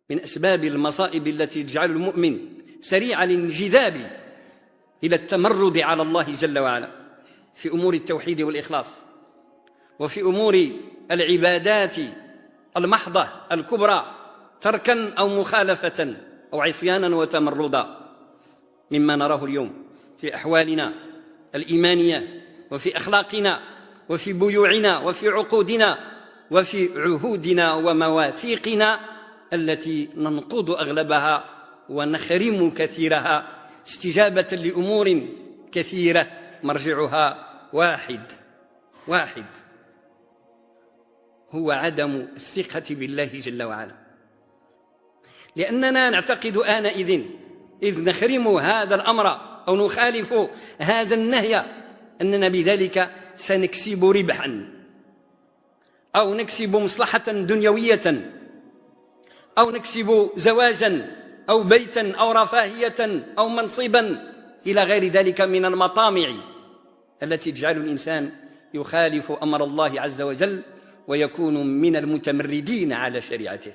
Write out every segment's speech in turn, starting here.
من أسباب المصائب التي تجعل المؤمن سريع الانجذاب إلى التمرد على الله جل وعلا في أمور التوحيد والإخلاص، وفي أمور العبادات المحضة الكبرى، تركا أو مخالفة أو عصيانا وتمردا، مما نراه اليوم في أحوالنا الإيمانية وفي أخلاقنا وفي بيوعنا وفي عقودنا وفي عهودنا ومواثيقنا التي ننقض أغلبها ونخرم كثيرها استجابة لأمور كثيرة مرجعها واحد هو عدم الثقة بالله جل وعلا، لأننا نعتقد آنئذ إذ نخرم هذا الأمر أو نخالف هذا النهي أننا بذلك سنكسب ربحا أو نكسب مصلحة دنيوية أو نكسب زواجا أو بيتا أو رفاهية أو منصبا إلى غير ذلك من المطامع التي تجعل الإنسان يخالف أمر الله عز وجل ويكون من المتمردين على شريعته.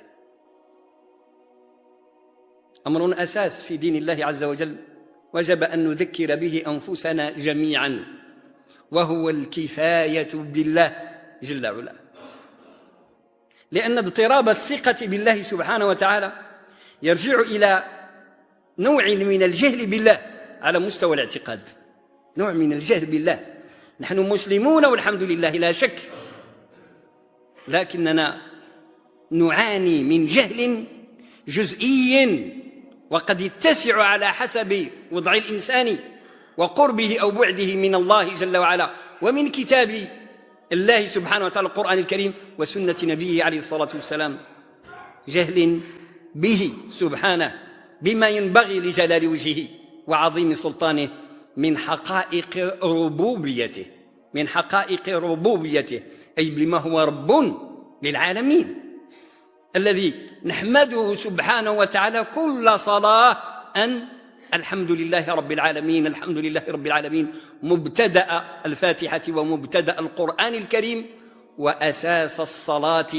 أمر أساس في دين الله عز وجل وجب أن نذكر به أنفسنا جميعا، وهو الكفاية بالله جل وعلا، لأن اضطراب الثقة بالله سبحانه وتعالى يرجع إلى نوع من الجهل بالله على مستوى الاعتقاد، نوع من الجهل بالله. نحن مسلمون والحمد لله لا شك، لكننا نعاني من جهل جزئي وقد يتسع على حسب وضع الإنسان وقربه أو بعده من الله جل وعلا ومن كتاب الله سبحانه وتعالى القرآن الكريم وسنة نبيه عليه الصلاة والسلام، جهل به سبحانه بما ينبغي لجلال وجهه وعظيم سلطانه من حقائق ربوبيته، أي بما هو رب للعالمين الذي نحمده سبحانه وتعالى كل صلاة أن الحمد لله رب العالمين، الحمد لله رب العالمين مبتدأ الفاتحة ومبتدأ القرآن الكريم وأساس الصلاة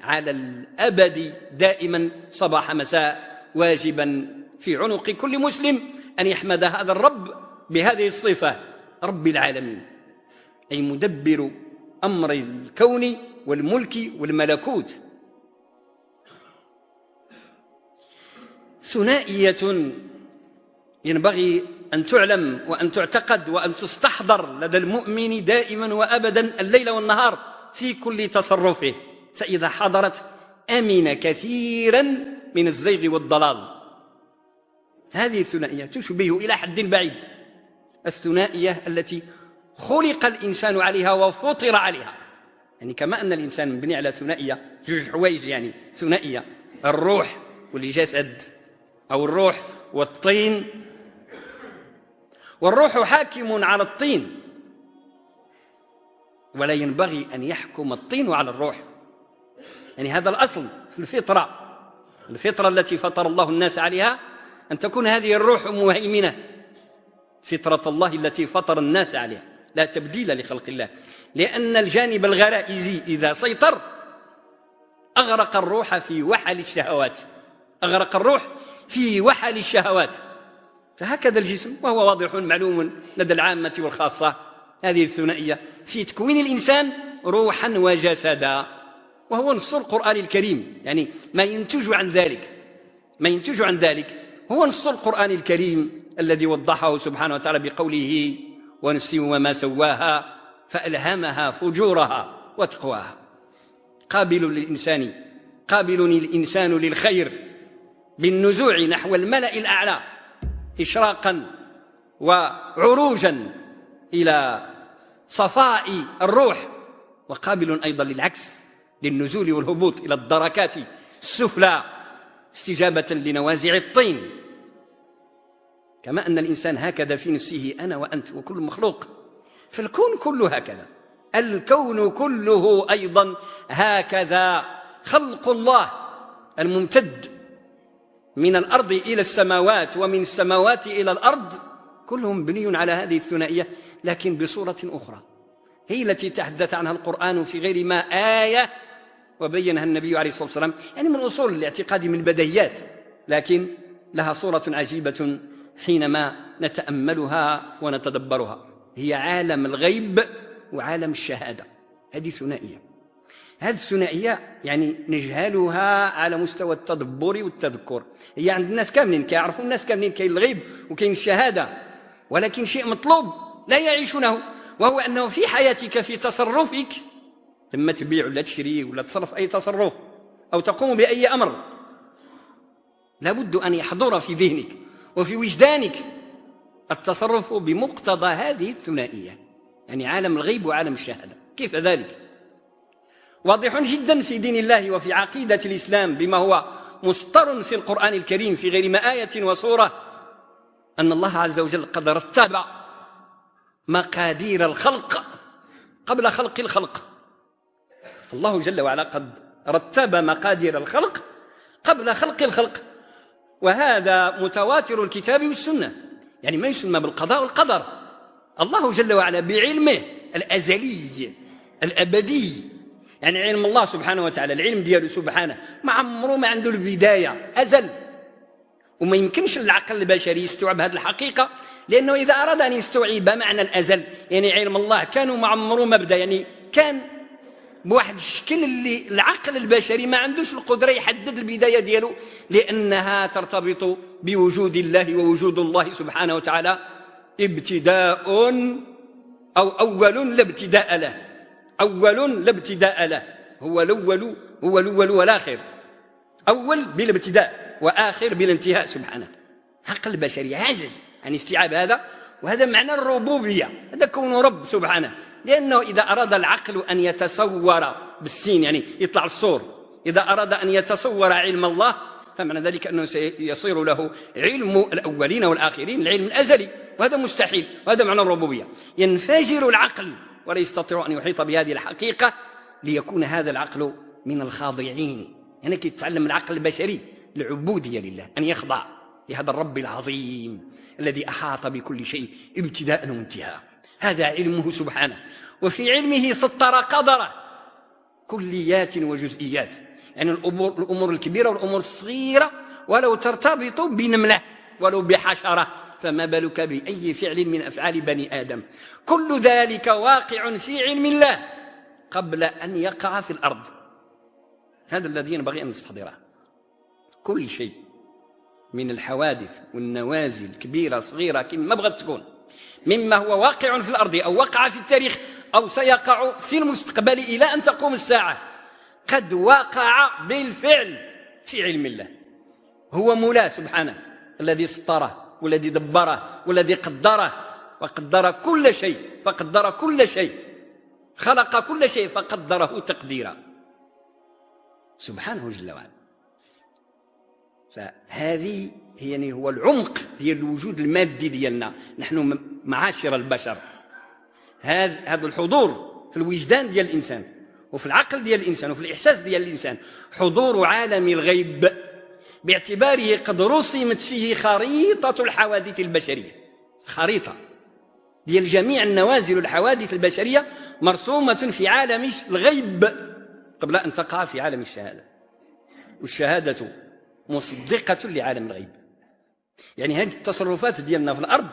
على الأبد دائما صباح مساء، واجبا في عنق كل مسلم أن يحمد هذا الرب بهذه الصفة، رب العالمين، أي مدبر أمر الكون والملك والملكوت. ثنائية ينبغي أن تعلم وأن تعتقد وأن تستحضر لدى المؤمن دائما وأبدا الليل والنهار في كل تصرفه، فإذا حضرت أمن كثيرا من الزيغ والضلال. هذه الثنائية تشبه إلى حد بعيد الثنائية التي خلق الإنسان عليها وفطر عليها، يعني كما أن الإنسان مبني على ثنائية، جوج حوايج يعني ثنائية، الروح والجسد أو الروح والطين، والروح حاكم على الطين ولا ينبغي أن يحكم الطين على الروح، يعني هذا الأصل في الفطرة التي فطر الله الناس عليها، أن تكون هذه الروح مهيمنة، فطرة الله التي فطر الناس عليها لا تبديل لخلق الله، لأن الجانب الغرائزي إذا سيطر أغرق الروح في وحل الشهوات، فهكذا الجسم وهو واضح معلوم لدى العامة والخاصة، هذه الثنائية في تكوين الإنسان روحا وجسدا، وهو نص القرآن الكريم، يعني ما ينتج عن ذلك هو نص القرآن الكريم الذي وضحه سبحانه وتعالى بقوله ونفس وما سواها فألهمها فجورها وتقواها. قابل الإنسان للخير بالنزوع نحو الملأ الأعلى إشراقا وعروجا إلى صفاء الروح، وقابل أيضا للعكس للنزول والهبوط إلى الدركات السفلى استجابة لنوازع الطين. كما أن الإنسان هكذا في نفسه أنا وأنت وكل مخلوق، فالكون كله هكذا، الكون كله أيضا هكذا، خلق الله الممتد من الأرض إلى السماوات ومن السماوات إلى الأرض كلهم مبني على هذه الثنائية، لكن بصورة أخرى هي التي تحدث عنها القرآن في غير ما آية وبينها النبي عليه الصلاة والسلام، يعني من أصول الاعتقاد، من بديهيات، لكن لها صورة عجيبة حينما نتأملها ونتدبرها. هي عالم الغيب وعالم الشهادة، هذه ثنائية. هذه الثنائية يعني نجهلها على مستوى التدبر والتذكر. هي عند الناس كاملين، كيعرفوا الناس كاملين كاين الغيب وكاين الشهادة، ولكن شيء مطلوب لا يعيشونه، وهو أنه في حياتك، في تصرفك، لما تبيع ولا تشري ولا تصرف أي تصرف أو تقوم بأي أمر، لابد أن يحضر في ذهنك وفي وجدانك التصرف بمقتضى هذه الثنائية، يعني عالم الغيب وعالم الشهادة. كيف ذلك؟ واضح جدا في دين الله وفي عقيدة الإسلام بما هو مسطر في القرآن الكريم في غير ما آية وسورة، أن الله عز وجل قد رتب مقادير الخلق قبل خلق الخلق. الله جل وعلا قد رتب مقادير الخلق قبل خلق الخلق، وهذا متواتر الكتاب والسنة، يعني ما يسمى بالقضاء والقدر. الله جل وعلا بعلمه الأزلي الأبدي، يعني علم الله سبحانه وتعالى، العلم دياله سبحانه ما عمره ما عنده البداية، أزل، وما يمكنش العقل البشري يستوعب هذه الحقيقة، لأنه إذا أراد أن يستوعب معنى الأزل، يعني علم الله كان وما عمره ما بدا، يعني كان بواحد الشكل اللي العقل البشري ما عندوش القدرة يحدد البداية دياله، لأنها ترتبط بوجود الله، ووجود الله سبحانه وتعالى ابتداء أو أول لا ابتداء له، أول لا ابتداء له، هو الأول والآخر، أول بلا ابتداء وآخر بلا انتهاء سبحانه. عقل البشري عاجز عن استيعاب هذا، وهذا معنى الربوبية، هذا كونه رب سبحانه. لأنه إذا أراد العقل أن يتصور بالسين، يعني يطلع الصور، إذا أراد أن يتصور علم الله فمعنى ذلك أنه سيصير له علم الأولين والآخرين، العلم الأزلي، وهذا مستحيل، وهذا معنى الربوبية. ينفجر العقل ولا يستطيع أن يحيط بهذه الحقيقة، ليكون هذا العقل من الخاضعين. يعني يتعلم العقل البشري العبودية لله، أن يخضع لهذا الرب العظيم الذي أحاط بكل شيء ابتداء وانتهاء. هذا علمه سبحانه، وفي علمه سطر قدره، كليات وجزئيات، يعني الأمور الكبيرة والأمور الصغيرة ولو ترتبط بنملة ولو بحشرة، فما بالك بأي فعل من أفعال بني آدم. كل ذلك واقع في علم الله قبل أن يقع في الأرض. هذا الذي ينبغي أن نستحضره. كل شيء من الحوادث والنوازل كبيرة صغيرة كما بغت تكون، مما هو واقع في الأرض أو وقع في التاريخ أو سيقع في المستقبل إلى أن تقوم الساعة، قد وقع بالفعل في علم الله. هو مولاه سبحانه الذي سطره والذي دبره والذي قدره، وقدر كل شيء فقدر كل شيء، خلق كل شيء فقدره تقديرا سبحانه جل وعلا. فهذه يعني هو العمق ديال الوجود المادي ديالنا نحن معاشر البشر. هذا الحضور في الوجدان ديال الإنسان وفي العقل ديال الإنسان وفي الإحساس ديال الإنسان، حضور عالم الغيب باعتباره قد رسمت فيه خريطة الحوادث البشرية، خريطة ديال جميع النوازل الحوادث البشرية مرسومة في عالم الغيب قبل أن تقع في عالم الشهادة، والشهادة مصدقة لعالم الغيب. يعني هذه التصرفات ديالنا في الأرض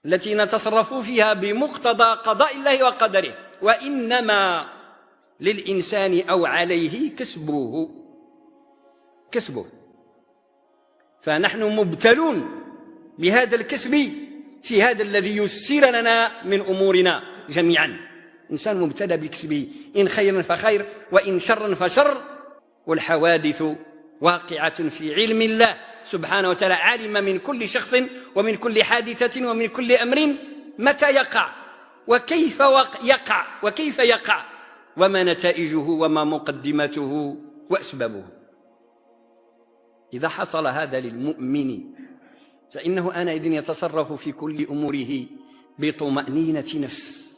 التي نتصرف فيها بمقتضى قضاء الله وقدره، وإنما للإنسان أو عليه كسبه، فنحن مبتلون بهذا الكسب في هذا الذي يسر لنا من أمورنا جميعا. إنسان مبتلى بكسبه، إن خيرا فخير وإن شرا فشر، والحوادث واقعة في علم الله سبحانه وتعالى، علم من كل شخص ومن كل حادثة ومن كل أمر متى يقع وكيف يقع وكيف يقع وما نتائجه وما مقدمته وأسبابه. إذا حصل هذا للمؤمن فإنه آنئذ يتصرف في كل أموره بطمأنينة نفس،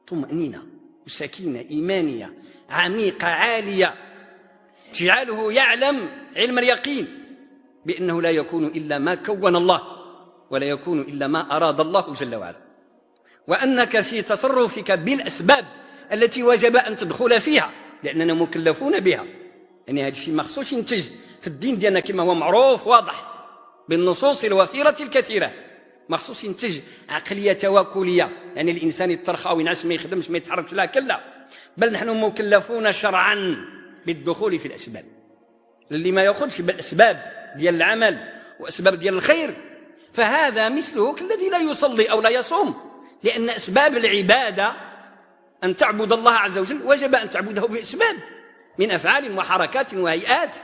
طمأنينة وسكينة إيمانية عميقة عالية تجعله يعلم علم اليقين بأنه لا يكون إلا ما كون الله ولا يكون إلا ما أراد الله جل وعلا، وأنك في تصرفك بالأسباب التي وجب أن تدخل فيها لأننا مكلفون بها. يعني هذا الشيء ما خصوش ينتج في الدين ديالنا كما هو معروف واضح بالنصوص الوفيرة الكثيرة. ما خصوش ينتج عقلية توكلية، يعني الإنسان يترخى وينعس ما يخدمش ما يتحركش، لا كلا، بل نحن مكلفون شرعا بالدخول في الأسباب. اللي ما ياخذش بالأسباب ديال العمل وأسباب ديال الخير فهذا مثله كالذي لا يصلي أو لا يصوم، لأن أسباب العبادة أن تعبد الله عز وجل وجب أن تعبده بأسباب من أفعال وحركات وهيئات.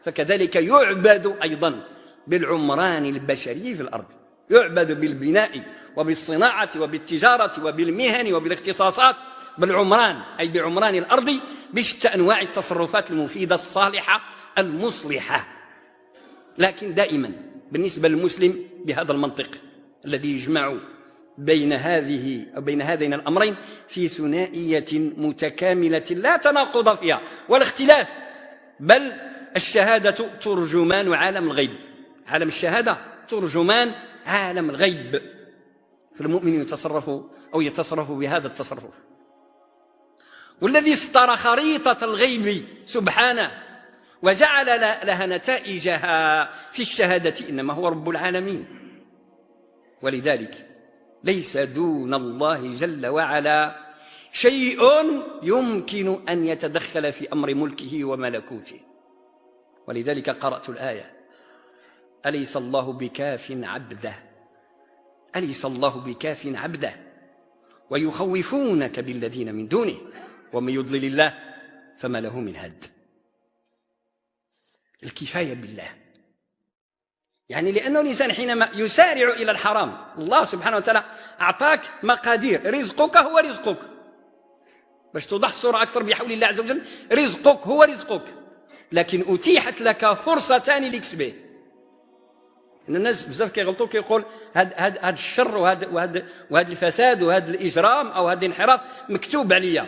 فكذلك يعبد أيضا بالعمران البشري في الأرض، يعبد بالبناء وبالصناعة وبالتجارة وبالمهن وبالاختصاصات، بالعمران أي بعمران الأرض بشتى أنواع التصرفات المفيدة الصالحة المصلحة. لكن دائما بالنسبة للمسلم بهذا المنطق الذي يجمع بين هذين الأمرين في ثنائية متكاملة لا تناقض فيها ولا اختلاف، بل الشهادة ترجمان عالم الغيب، عالم الشهادة ترجمان عالم الغيب، فالمؤمن يتصرف بهذا التصرف. والذي استرى خريطة الغيب سبحانه وجعل لها نتائجها في الشهادة إنما هو رب العالمين. ولذلك ليس دون الله جل وعلا شيء يمكن أن يتدخل في أمر ملكه وملكوته. ولذلك قرأت الآية: أليس الله بكاف عبده، أليس الله بكاف عبده ويخوفونك بالذين من دونه ومن يضلل الله فما له من هاد. الكفاية بالله، يعني لأنه الإنسان حينما يسارع إلى الحرام الله سبحانه وتعالى أعطاك مقادير، رزقك هو رزقك، باش توضح الصورة أكثر بحول الله عز وجل، رزقك هو رزقك، لكن أتيحت لك فرصتان لكسبه. إن الناس بزاف كيغلطوا كيقول هاد الشر وهاد الفساد وهاد الإجرام أو هاد الانحراف مكتوب عليا.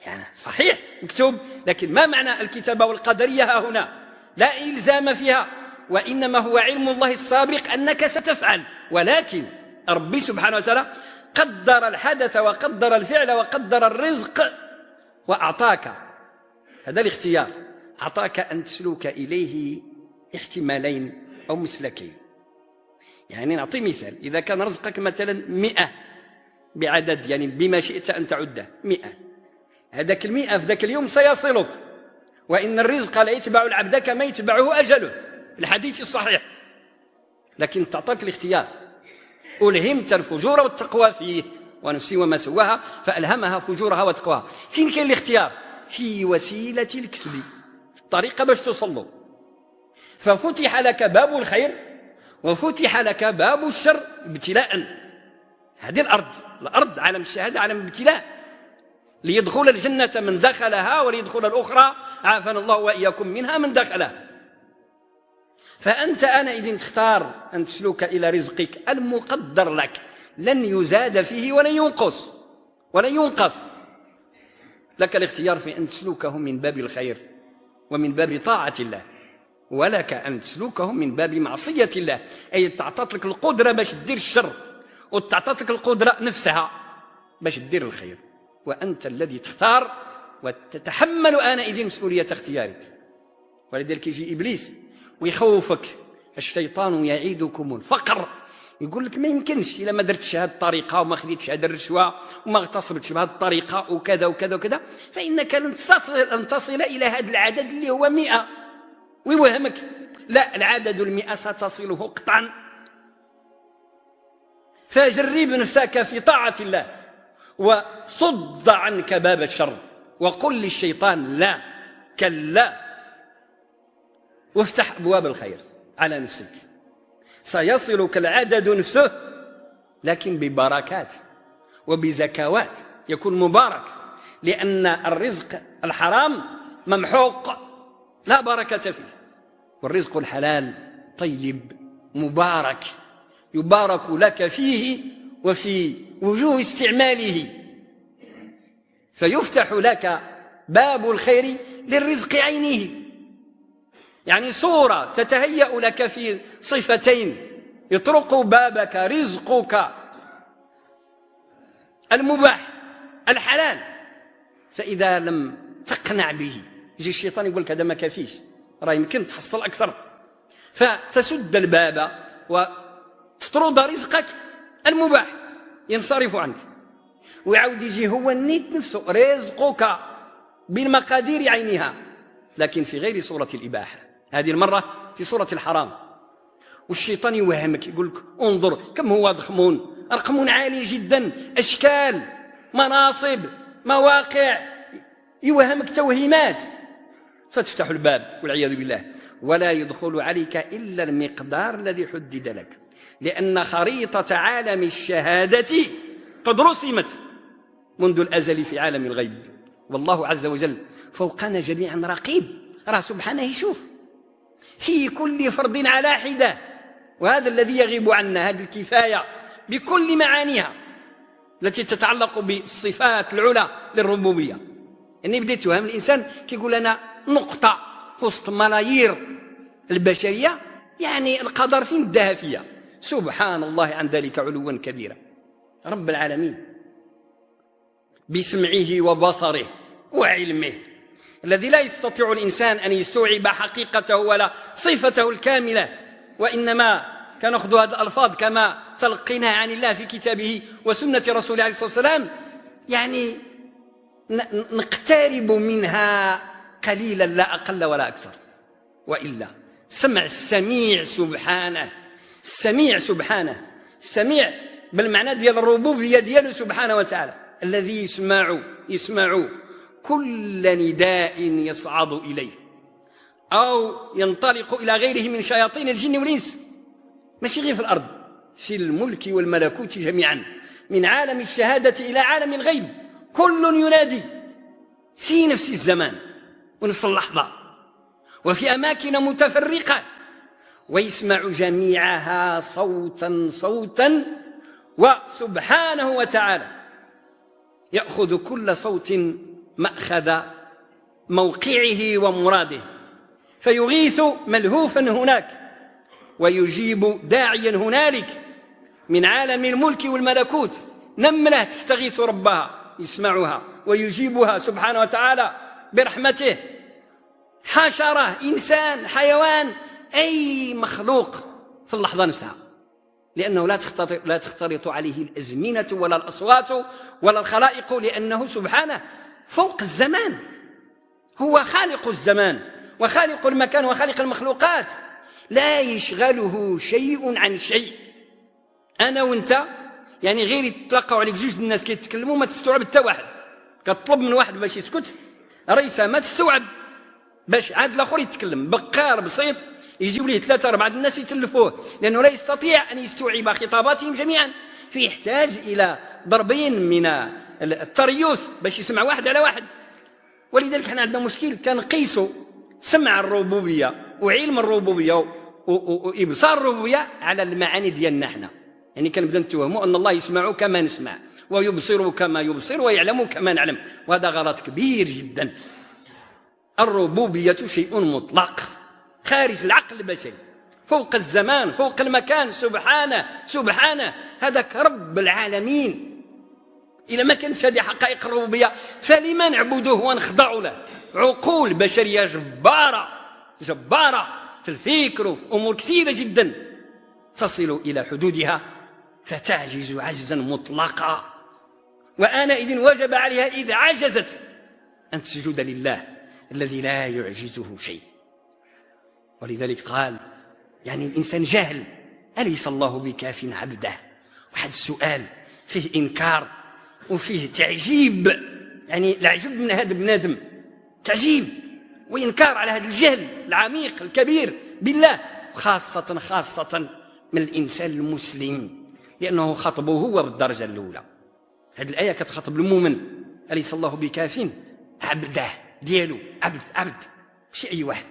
يعني صحيح مكتوب، لكن ما معنى الكتابة والقدرية ها هنا؟ لا إلزام فيها، وإنما هو علم الله السابق أنك ستفعل، ولكن ربي سبحانه وتعالى قدر الحدث وقدر الفعل وقدر الرزق وأعطاك هذا الاختيار، أعطاك أن تسلك إليه احتمالين أو مسلكين. يعني نعطي مثال: إذا كان رزقك مثلا 100 بعدد، يعني بما شئت أن تعده 100، هذاك 100 في ذاك اليوم سيصلك، وإن الرزق لا يتبع العبد كما يتبعه أجله، الحديث الصحيح. لكن تعطيك الاختيار، ألهمت الفجور والتقوى فيه، ونفسي وما سواها فألهمها فجورها وتقواها. فين كاين الاختيار؟ في وسيلة الكسب، الطريقة باش توصل. ففتح لك باب الخير وفتح لك باب الشر ابتلاء. هذه الأرض عالم الشهادة عالم الابتلاء، ليدخل الجنة من دخلها وليدخل الأخرى عافانا الله وإياكم منها من دخلها. فأنت آنئذ تختار أن تسلك إلى رزقك المقدر لك، لن يزاد فيه ولن ينقص. لك الاختيار في أن تسلكه من باب الخير ومن باب طاعة الله، ولك أن تسلكه من باب معصية الله، أي تعطت لك القدرة باش تدير الشر وتعطت لك القدرة نفسها باش تدير الخير، وأنت الذي تختار وتتحمل آنئذ مسؤولية اختيارك. ولذلك يجي إبليس ويخوفك: الشيطان يعيدكم الفقر، يقول لك ما يمكنش إلا ما درتش هذه الطريقة وما خديتش هذا الرشوة وما اغتصبتش بهذه الطريقة وكذا وكذا وكذا، فإنك لن تصل إلى هذا العدد اللي هو 100، ويوهمك لا، العدد 100 ستصله قطعا. فجرب نفسك في طاعة الله وصد عنك باب الشر، وقل للشيطان لا، كلا، وافتح أبواب الخير على نفسك. سيصلك العدد نفسه، لكن ببركات وبزكوات، يكون مبارك، لأن الرزق الحرام ممحوق لا بركة فيه، والرزق الحلال طيب مبارك، يبارك لك فيه وفي وجوه استعماله، فيفتح لك باب الخير للرزق عينه. يعني صورة تتهيأ لك في صفتين: يطرق بابك رزقك المباح الحلال، فإذا لم تقنع به. يجي الشيطان يقول لك هذا ما كافيش، راه يمكن تحصل أكثر، فتسد الباب وتطرد رزقك المباح، ينصرف عنك، ويعاود يجي هو النيت نفسه رزقك بالمقادير عينها، لكن في غير صورة الإباحة، هذه المرة في صورة الحرام. والشيطان يوهمك، يقول لك انظر كم هو ضخمون، رقم عالي جدا، أشكال، مناصب، مواقع، يوهمك توهيمات، فتفتح الباب والعياذ بالله، ولا يدخل عليك إلا المقدار الذي حدد لك، لأن خريطة عالم الشهادة قد رسمت منذ الأزل في عالم الغيب، والله عز وجل فوقنا جميعا رقيب، راه سبحانه يشوف في كل فرد على حدة، وهذا الذي يغيب عنا، هذه الكفاية بكل معانيها التي تتعلق بالصفات العلى للربوبية. يعني بديت توهم الإنسان كيقول أنا نقطة وسط ملايير البشرية، يعني القدر فين داها فيها، سبحان الله عن ذلك علوا كبيرا. رب العالمين بسمعه وبصره وعلمه الذي لا يستطيع الإنسان أن يستوعب حقيقته ولا صفته الكاملة، وإنما كنأخذ هذه الألفاظ كما تلقيناها عن الله في كتابه وسنة رسوله عليه الصلاة والسلام، يعني نقترب منها قليلا لا أقل ولا أكثر. وإلا سمع السميع سبحانه، السميع سبحانه، السميع بالمعنى ديال الربوبية دياله سبحانه وتعالى، الذي يسمع كل نداء يصعد إليه أو ينطلق إلى غيره من شياطين الجن والإنس، ماشي غير في الأرض، في الملك والملكوت جميعا، من عالم الشهادة إلى عالم الغيب، كل ينادي في نفس الزمان ونفس اللحظة وفي أماكن متفرقة، ويسمع جميعها صوتا صوتا، وسبحانه وتعالى يأخذ كل صوت مأخذ موقعه ومراده، فيغيث ملهوفا هناك ويجيب داعيا هنالك. من عالم الملك والملكوت نملة تستغيث ربها يسمعها ويجيبها سبحانه وتعالى برحمته، حشرة، إنسان، حيوان، أي مخلوق في اللحظة نفسها، لأنه لا تختلط عليه الأزمنة ولا الأصوات ولا الخلائق، لأنه سبحانه فوق الزمان، هو خالق الزمان وخالق المكان وخالق المخلوقات، لا يشغله شيء عن شيء. أنا وأنت يعني غير يتلقوا عليك جوج الناس كيتكلموا ما تستوعب حتى واحد، كتطلب من واحد باش يسكت ريسة ما تستوعب، باش عاد الآخر يتكلم بقار بسيط يجيو ليه 3 4 الناس يتلفوه، لأنه لا يستطيع أن يستوعب خطاباتهم جميعا، فيحتاج إلى ضربين من التريوث باش يسمع واحد على واحد. ولذلك احنا عندنا مشكل، كنقيسوا سمع الربوبية وعلم الربوبية وإبصار الربوبية على المعاني ديالنا احنا، يعني كنبدا نتوهموا أن الله يسمع كما نسمع ويبصر كما يبصر ويعلم كما نعلم، وهذا غلط كبير جدا. الربوبية شيء مطلق خارج العقل البشري، فوق الزمان فوق المكان، سبحانه هذاك رب العالمين. إذا ما كانتش هذه حقائق الربوبية فلما نعبده ونخضع له؟ عقول بشرية جبارة في الفكر وفي أمور كثيرة جدا تصل إلى حدودها فتعجز عجزا مطلقا، وآنئذ وجب عليها إذ عجزت أن تسجد لله الذي لا يعجزه شيء. ولذلك قال يعني الإنسان جاهل، أليس الله بكاف عبده؟ واحد السؤال فيه إنكار وفيه تعجيب، يعني العجب من هذا بنادم، تعجيب وإنكار على هذا الجهل العميق الكبير بالله، خاصة من الإنسان المسلم، لأنه خطبه هو بالدرجة الأولى. هذه الآية كتخاطب المؤمن، أليس الله بكاف عبده ديالو، عبد ماشي أي واحد.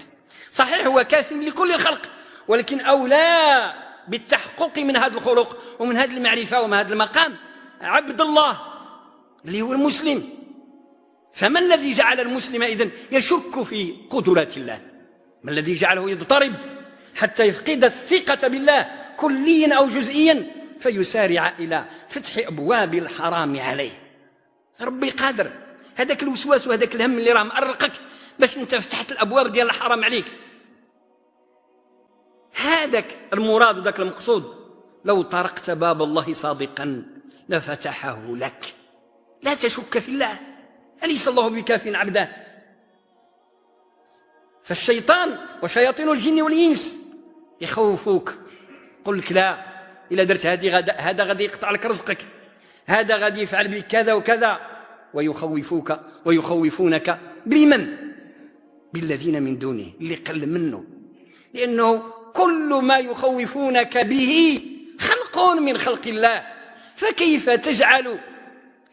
صحيح هو كاف لكل الخلق، ولكن أولى بالتحقق من هذا الخلق ومن هذه المعرفة ومن هذا المقام عبد الله اللي هو المسلم. فما الذي جعل المسلم إذن يشك في قدرات الله؟ ما الذي جعله يضطرب حتى يفقد الثقة بالله كليا أو جزئيا فيسارع إلى فتح أبواب الحرام عليه؟ ربي قادر، هذاك الوسواس وهذاك الهم اللي راه مأرقك باش انت فتحت الابواب ديال الحرام عليك. هذاك المراد وذاك المقصود لو طرقت باب الله صادقا لفتحه لك. لا تشك في الله، أليس الله بكاف عبده؟ فالشيطان وشياطين الجن والإنس يخوفوك، يقول لك لا، إلا درت هذا غادي يقطع لك رزقك، هذا غادي يفعل بك كذا وكذا، ويخوفوك ويخوفونك بمن؟ بالذين من دونه، اللي قل منه. لأنه كل ما يخوفونك به خلق من خلق الله، فكيف تجعل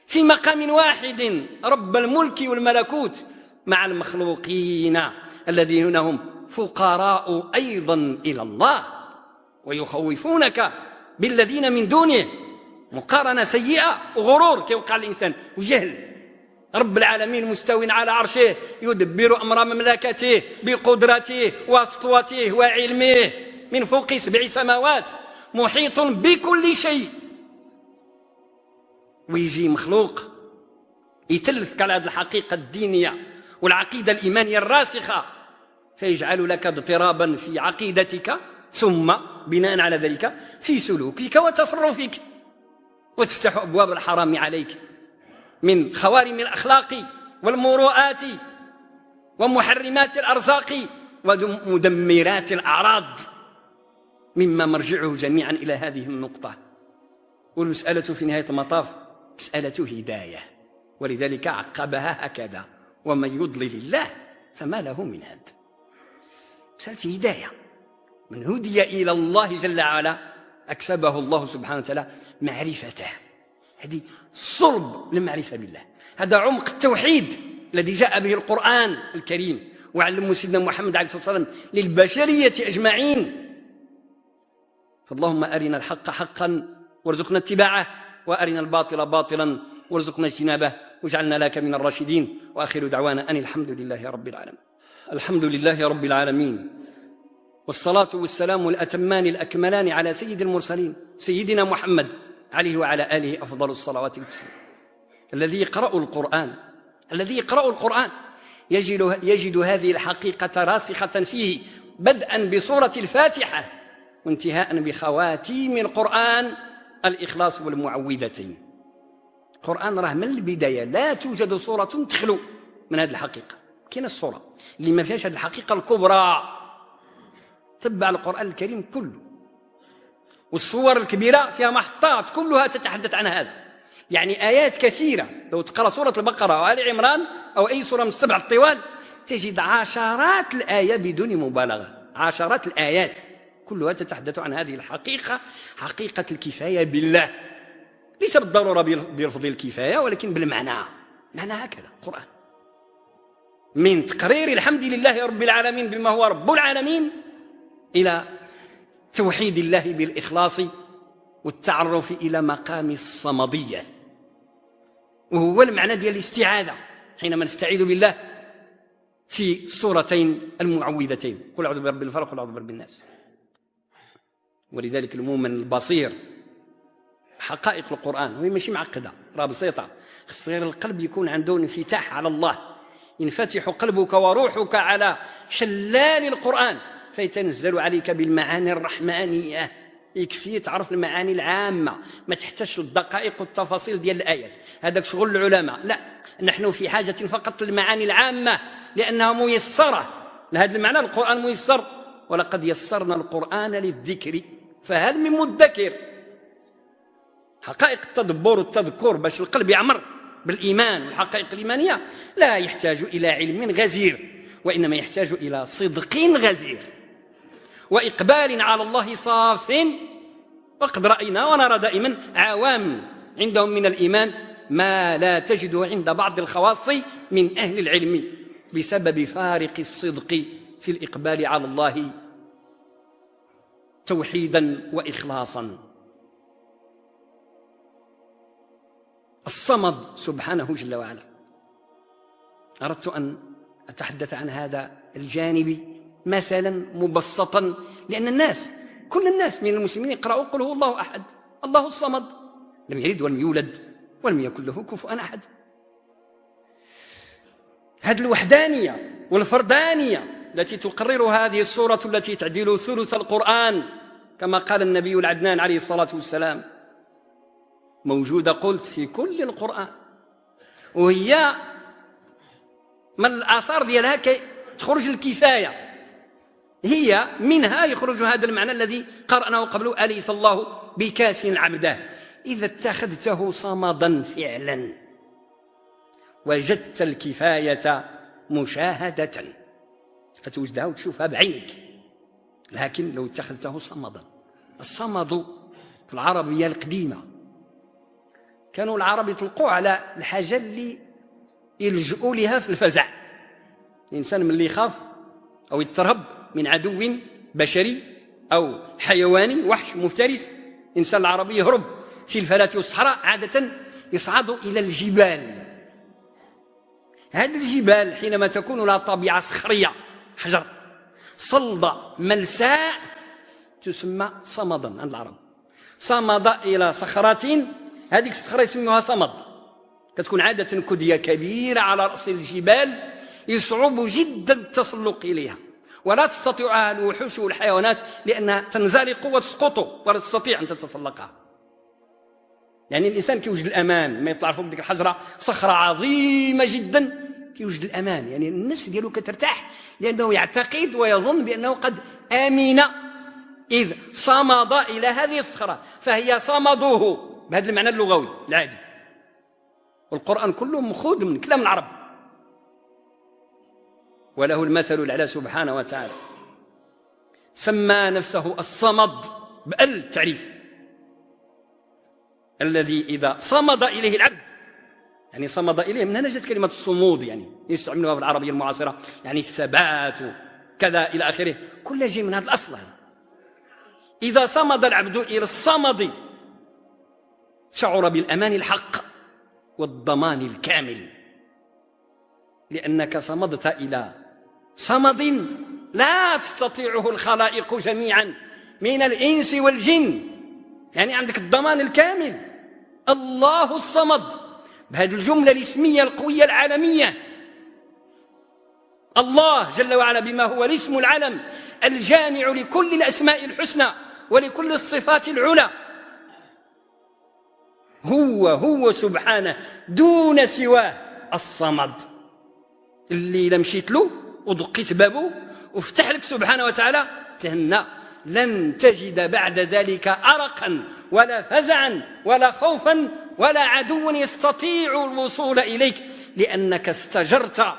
في مقام واحد رب الملك والملكوت مع المخلوقين الذين هم فقراء أيضا إلى الله، ويخوفونك بالذين من دونه؟ مقارنة سيئة وغرور كيوقع الإنسان وجهل. رب العالمين مستو على عرشه يدبر أمر مملكته بقدرته وسطوته وعلمه من فوق 7 سماوات، محيط بكل شيء. ويجي مخلوق يتلفك على هذه الحقيقة الدينية والعقيدة الإيمانية الراسخة، فيجعل لك اضطرابا في عقيدتك، ثم بناء على ذلك في سلوكك وتصرفك، وتفتح أبواب الحرام عليك من خوارم الأخلاق والمروءات ومحرمات الأرزاق ومدمرات الأعراض، مما مرجعه جميعا إلى هذه النقطة. والمسألة في نهاية المطاف مسألة هداية، ولذلك عقبها هكذا: ومن يضلل الله فما له من هاد. مسألة هداية، من هدي إلى الله جل وعلا أكسبه الله سبحانه وتعالى معرفته. هذه صلب للمعرفة بالله، هذا عمق التوحيد الذي جاء به القرآن الكريم وعلمه سيدنا محمد عليه الصلاة والسلام للبشرية أجمعين. فاللهم أرنا الحق حقا وارزقنا اتباعه، وأرنا الباطل باطلا وارزقنا اجتنابه، واجعلنا لك من الراشدين. وآخر دعوانا أن الحمد لله رب العالمين. الحمد لله رب العالمين، والصلاة والسلام الأتمان الأكملان على سيد المرسلين سيدنا محمد عليه وعلى آله أفضل الصلوات والتسليم. الذي يقرأ القرآن يجد هذه الحقيقة راسخة فيه، بدءا بسورة الفاتحة وانتهاء بخواتيم القرآن الإخلاص والمعوذتين. القرآن راه من البداية لا توجد سورة تخلو من هذه الحقيقة. كاين السورة اللي ما فيهاش هذه الحقيقة الكبرى، تبع القرآن الكريم كله. والصور الكبيرة فيها محطات كلها تتحدث عن هذا، يعني آيات كثيرة. لو تقرأ سورة البقرة أو آل عمران أو أي سورة من السبع الطوال تجد عشرات الآية بدون مبالغة، عشرات الآيات كلها تتحدث عن هذه الحقيقة، حقيقة الكفاية بالله، ليس بالضرورة بلفظ الكفاية ولكن بالمعنى. معنى هكذا القرآن، من تقرير الحمد لله رب العالمين بما هو رب العالمين إلى توحيد الله بالإخلاص والتعرف إلى مقام الصمدية، وهو المعنى ديال الاستعاذة حينما نستعيذ بالله في السورتين المعوذتين: قل أعوذ برب الفلق وقل أعوذ برب الناس. ولذلك المؤمن البصير حقائق القرآن وهي ماشي معقدة، راه بسيطة. خص غير القلب يكون عنده انفتاح على الله، ينفتح قلبك وروحك على شلال القرآن فيتنزل عليك بالمعاني الرحمانية. يكفي تعرف المعاني العامة، ما تحتاجش الدقائق والتفاصيل ديال الآيات، هذاك شغل العلماء. لا، نحن في حاجة فقط للمعاني العامة لأنها ميسرة. لهذا المعنى القرآن ميسر: ولقد يسرنا القرآن للذكر فهل من مدكر. حقائق التدبر والتذكر باش القلب يعمر بالإيمان والحقائق الإيمانية لا يحتاج إلى علم غزير، وإنما يحتاج إلى صدق غزير وإقبال على الله صاف. وقد رأينا ونرى دائما عوام عندهم من الإيمان ما لا تجده عند بعض الخواص من أهل العلم بسبب فارق الصدق في الإقبال على الله توحيدا وإخلاصا. الصمد سبحانه جل وعلا. أردت أن أتحدث عن هذا الجانب مثلا مبسطا، لأن كل الناس من المسلمين يقرأوا قل هو الله أحد الله الصمد، لم يلد ولم يولد ولم يكن له كفوا أحد. هذه الوحدانية والفردانية التي تقررها هذه السورة التي تعدل ثلث القرآن كما قال النبي العدنان عليه الصلاة والسلام، موجودة قلت في كل القرآن، وهي من الآثار ديالها كي تخرج الكفاية، هي منها يخرج هذا المعنى الذي قرأناه قبل: أليس الله بكاف عبده إذا اتخذته صمدا فعلا وجدت الكفاية مشاهدة، فتوجدها وتشوفها بعينك، لكن لو اتخذته صمدا. الصمد في العربية القديمة كانوا العرب يطلقوا على الحاجة اللي يلجؤوا لها في الفزع. الإنسان من اللي يخاف أو يترهب من عدو بشري أو حيواني وحش مفترس، الإنسان العربي يهرب في الفلاة والصحراء، عادة يصعد إلى الجبال. هذه الجبال حينما تكون لها طبيعة صخرية، حجر صلدة ملساء، تسمى صمدا عند العرب. صمد إلى صخرة، هذه الصخرة يسموها صمد، كتكون عادة كدية كبيرة على رأس الجبال، يصعب جدا التسلق إليها، ولا تستطيعها الوحوش والحيوانات لأنها تنزلق وتسقط ولا تستطيع أن تتسلقها. يعني الإنسان كيوجد الأمان ما يطلع فوق ديك الحجرة، صخرة عظيمة جدا، كيوجد الأمان، يعني النفس ديالو كترتاح لأنه يعتقد ويظن بأنه قد آمن إذ صمد إلى هذه الصخرة، فهي صمده بهذا المعنى اللغوي العادي. والقرآن كله مخوذ من كلام العرب، وله المثل الأعلى سبحانه وتعالى. سمى نفسه الصمد بالتعريف، الذي إذا صمد إليه العبد، يعني صمد إليه، من هنا جت كلمة الصمود، يعني يستعملوها في العربية المعاصرة، يعني الثبات كذا إلى آخره، كلها جاي من هذا الأصل هذا. إذا صمد العبد إلى الصمد شعر بالأمان الحق والضمان الكامل، لأنك صمدت إلى صمد لا تستطيعه الخلائق جميعا من الإنس والجن، يعني عندك الضمان الكامل. الله الصمد بهذه الجملة الاسمية القوية العالمية، الله جل وعلا بما هو الاسم العلم الجامع لكل الأسماء الحسنى ولكل الصفات العلى، هو سبحانه دون سواه الصمد، اللي إذا مشيت له ودقيت بابه وفتح لك سبحانه وتعالى تهنى، لن تجد بعد ذلك أرقا ولا فزعا ولا خوفا ولا عدو يستطيع الوصول إليك، لأنك استجرت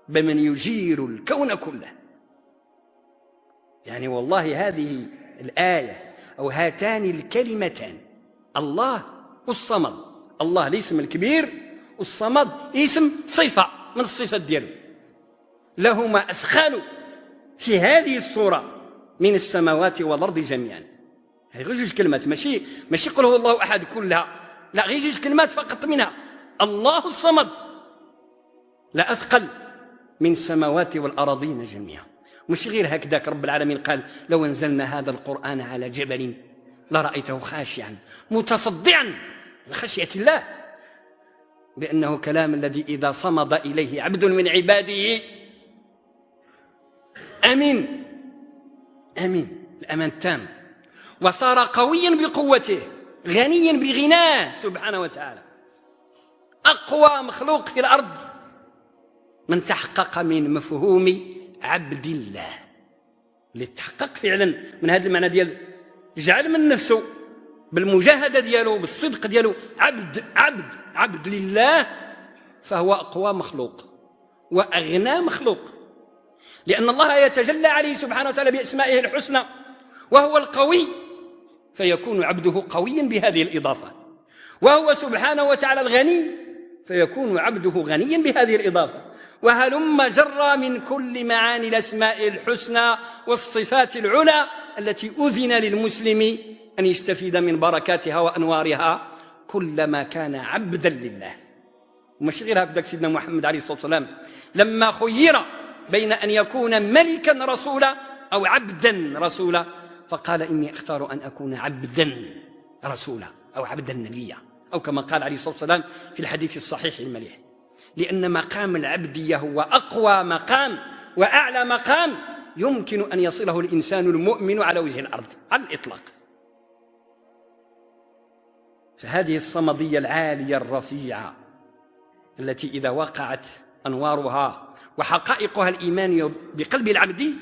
بمن يجير الكون كله. يعني والله هذه الآية أو هاتان الكلمتان، الله والصمد، الله الاسم الكبير والصمد اسم صفة من الصفات دياله، لهما أثقال في هذه الصورة من السماوات والأرض جميعا. غير جوج كلمات، ماشي قل هو الله أحد كلها، لا، غير جوج كلمات فقط منها، الله الصمد لا أثقل من السماوات والأراضين جميعا. مش غير هكذاك، رب العالمين قال: لو أنزلنا هذا القرآن على جبل لرأيته خاشعا متصدعا من خشية الله، بأنه كلام الذي إذا صمد إليه عبد من عباده أمين الأمان التام، وصار قويا بقوته غنيا بغناه سبحانه وتعالى، أقوى مخلوق في الأرض من تحقق من مفهوم عبد الله، اللي تحقق فعلا من هذا المعنى ديال جعل من نفسه بالمجاهدة دياله بالصدق دياله عبد لله، فهو أقوى مخلوق وأغنى مخلوق، لأن الله يتجلى عليه سبحانه وتعالى بأسمائه الحسنى، وهو القوي، فيكون عبده قويا بهذه الإضافة، وهو سبحانه وتعالى الغني، فيكون عبده غنيا بهذه الإضافة، وهلم جرى من كل معاني الأسماء الحسنى والصفات العلى التي أذن للمسلم أن يستفيد من بركاتها وأنوارها كلما كان عبدا لله. ومش غير هكذا، سيدنا محمد عليه الصلاة والسلام لما خير بين أن يكون ملكا رسولا أو عبدا رسولا، فقال: إني أختار أن أكون عبدا رسولا أو عبدا نبيا، أو كما قال عليه الصلاة والسلام في الحديث الصحيح المليح. لأن مقام العبدية هو أقوى مقام وأعلى مقام يمكن أن يصله الإنسان المؤمن على وجه الأرض على الإطلاق. فهذه الصمدية العالية الرفيعة التي إذا وقعت أنوارها وحقائقها الإيمانية بقلب العبد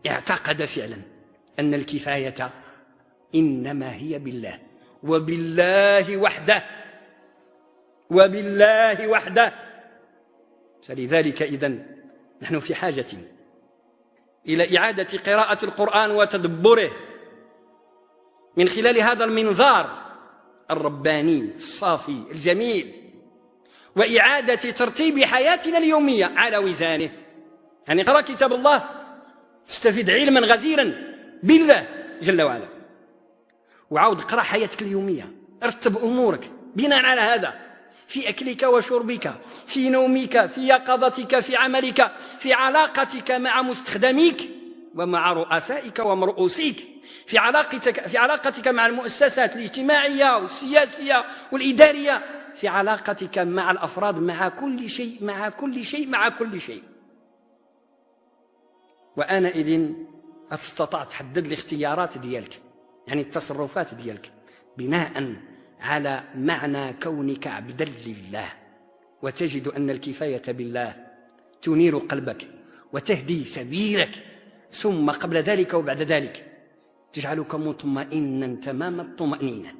اعتقد فعلا أن الكفاية إنما هي بالله وبالله وحده وبالله وحده. فلذلك إذن نحن في حاجة إلى إعادة قراءة القرآن وتدبره من خلال هذا المنظار الرباني الصافي الجميل، وإعادة ترتيب حياتنا اليومية على وزانه. يعني اقرأ كتاب الله تستفيد علما غزيرا بالله جل وعلا، وعاود اقرأ حياتك اليومية، ارتب أمورك بناء على هذا، في أكلك وشربك، في نومك، في يقظتك، في عملك، في علاقتك مع مستخدميك ومع رؤسائك ومرؤوسيك، في علاقتك مع المؤسسات الاجتماعية والسياسية والإدارية، في علاقتك مع الأفراد، مع كل شيء مع كل شيء مع كل شيء. وأنا إذن أستطيع تحدد الاختيارات ديالك، يعني التصرفات ديالك بناء على معنى كونك عبدا لله، وتجد أن الكفاية بالله تنير قلبك وتهدي سبيلك، ثم قبل ذلك وبعد ذلك تجعلك مطمئنا تمام الطمأنينة.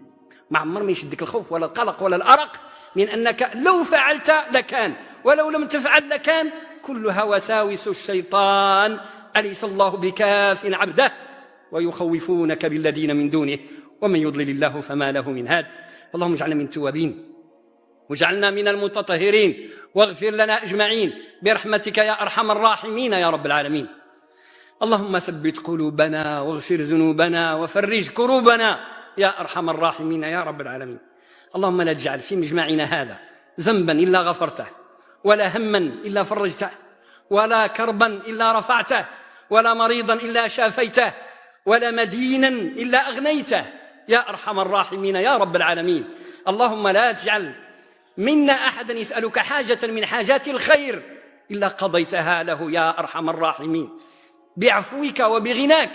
ما عمر ما يشدك الخوف ولا القلق ولا الأرق من أنك لو فعلت لكان ولو لم تفعل لكان، كلها وساوس الشيطان. أليس الله بكاف عبده ويخوفونك بالذين من دونه ومن يضلل الله فما له من هاد. اللهم اجعلنا من التوابين واجعلنا من المتطهرين واغفر لنا أجمعين برحمتك يا أرحم الراحمين يا رب العالمين. اللهم ثبت قلوبنا واغفر ذنوبنا وفرج كروبنا يا أرحم الراحمين يا رب العالمين. اللهم لا تجعل في مجمعنا هذا ذنبا إلا غفرته، ولا هما إلا فرجته، ولا كربا إلا رفعته، ولا مريضا إلا شافيته، ولا مدينا إلا أغنيته يا أرحم الراحمين يا رب العالمين. اللهم لا تجعل منا أحدا يسألك حاجة من حاجات الخير إلا قضيتها له يا أرحم الراحمين، بعفوك وبغناك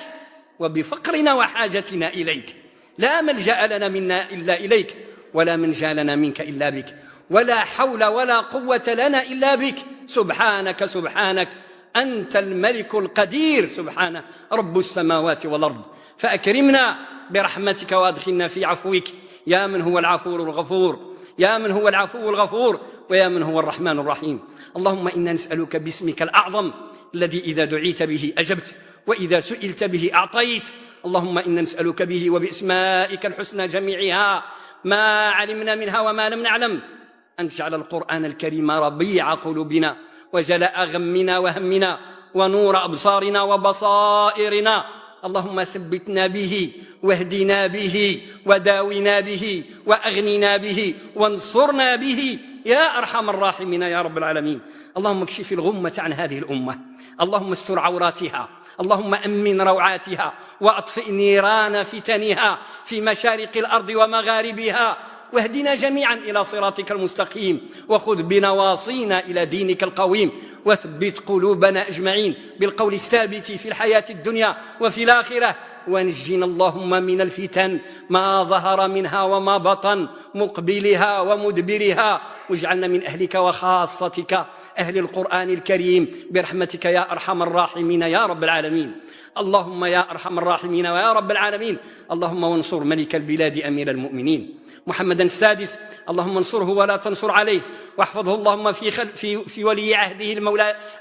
وبفقرنا وحاجتنا إليك. لا ملجأ لنا منا إلا إليك، ولا منجا لنا منك إلا بك، ولا حول ولا قوة لنا إلا بك. سبحانك سبحانك أنت الملك القدير، سبحانه رب السماوات والأرض. فأكرمنا برحمتك وادخلنا في عفوك يا من هو العفو الغفور، يا من هو العفو الغفور، ويا من هو الرحمن الرحيم. اللهم إنا نسألك باسمك الأعظم الذي إذا دعيت به أجبت وإذا سئلت به أعطيت. اللهم إنا نسألك به وبأسمائك الحسنى جميعها ما علمنا منها وما لم نعلم، أن تجعل القرآن الكريم ربيع قلوبنا وجلاء غمنا وهمنا ونور أبصارنا وبصائرنا. اللهم ثبتنا به واهدنا به وداونا به وأغننا به وانصرنا به يا أرحم الراحمين يا رب العالمين. اللهم اكشف الغمة عن هذه الأمة، اللهم استر عوراتها، اللهم أمن روعاتها وأطفئ نيران فتنها في مشارق الأرض ومغاربها، واهدنا جميعا إلى صراطك المستقيم، وخذ بنواصينا إلى دينك القويم، وثبت قلوبنا أجمعين بالقول الثابت في الحياة الدنيا وفي الآخرة. ونجنا اللهم من الفتن ما ظهر منها وما بطن، مقبلها ومدبرها، واجعلنا من أهلك وخاصتك أهل القرآن الكريم برحمتك يا أرحم الراحمين يا رب العالمين. اللهم يا أرحم الراحمين ويا رب العالمين، اللهم وانصر ملك البلاد أمير المؤمنين محمدا السادس، اللهم انصره ولا تنصر عليه، واحفظه اللهم في ولي عهده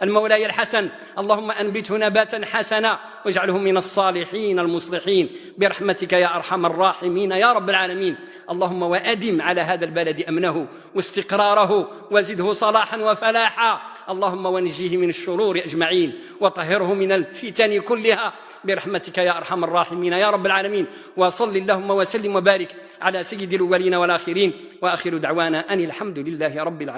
المولاي الحسن، اللهم أنبته نباتا حسنا واجعله من الصالحين المصلحين برحمتك يا أرحم الراحمين يا رب العالمين. اللهم وأدم على هذا البلد أمنه واستقراره وزده صلاحا وفلاحا، اللهم ونجيه من الشرور أجمعين وطهره من الفتن كلها برحمتك يا أرحم الراحمين يا رب العالمين. وصل اللهم وسلم وبارك على سيد الأولين والآخرين، وآخر دعوانا أن الحمد لله رب العالمين.